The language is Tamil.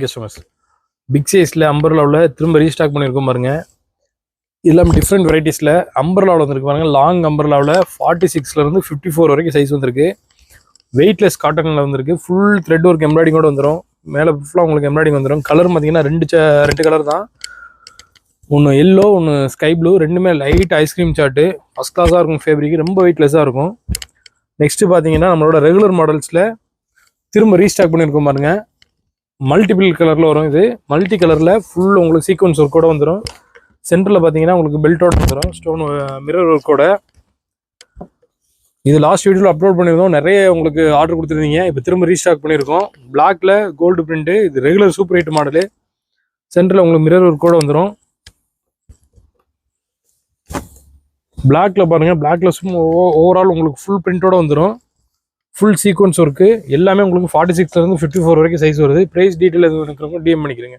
கஸ்டமர்ஸ் பிக் சைஸில் அம்பர்லாவில் திரும்ப ரீஸ்டாக் பண்ணியிருக்கோம் பாருங்க. இதெல்லாம் டிஃப்ரெண்ட் வெரைட்டிஸில் அம்பர்லாவில் வந்துருக்கு பாருங்கள். லாங் அம்பர்லாவில் 46லேருந்து 54 வரைக்கும் சைஸ் வந்திருக்கு. வெயிட்லெஸ் காட்டனில் வந்திருக்கு. ஃபுல் த்ரெட் ஒர்க் எம்ப்ராய்டிங்கோடு வந்துடும். மேலே ஃபுல்லாக உங்களுக்கு எம்ப்ராய்டிங் வந்துடும். கலர் பார்த்தீங்கன்னா ரெண்டு கலர் தான். ஒன்று எல்லோ, ஒன்று ஸ்கை ப்ளூ. ரெண்டுமே லைட் ஐஸ்கிரீம் சார்ட்டு. ஃபஸ்ட் கிளாஸாக இருக்கும். ஃபேப்ரிக் ரொம்ப வெயிட்லெஸ்ஸாக இருக்கும். நெக்ஸ்ட்டு பார்த்தீங்கன்னா நம்மளோட ரெகுலர் மாடல்ஸில் திரும்ப ரீஸ்டாக் பண்ணியிருக்கோம் பாருங்க. மல்டிபிள் கலரில் வரும். இது மல்டி கலரில் ஃபுல் உங்களுக்கு சீக்வன்ஸ் ஒர்க்கோடு வந்துடும். சென்டரில் பார்த்தீங்கன்னா உங்களுக்கு பெல்ட்டோடு வந்துடும். ஸ்டோன் மிரர் ஒர்க்கோட. இது லாஸ்ட் வீடியோவில் அப்லோட் பண்ணியிருந்தோம். நிறைய உங்களுக்கு ஆர்டர் கொடுத்துருந்தீங்க. இப்போ திரும்ப ரீஸ்டாக் பண்ணியிருக்கோம். பிளாக்ல கோல்டு பிரிண்ட்டு. இது ரெகுலர் சூப்பர் ஹிட் மாடலு. சென்டரில் உங்களுக்கு மிரர் ஒர்க்கோடு வந்துடும். பிளாக்ல பாருங்கள். பிளாக்ல ஓவரால் உங்களுக்கு ஃபுல் பிரிண்டோடு வந்துடும். Full sequence work. எல்லாமே உங்களுக்கு 46லேருந்து 54 வரைக்கும் சைஸ் வருது. ப்ரைஸ் டீட்டெயில் எதுவும் இருக்கிறவங்க டிஎம் பண்ணிக்கிறேங்க.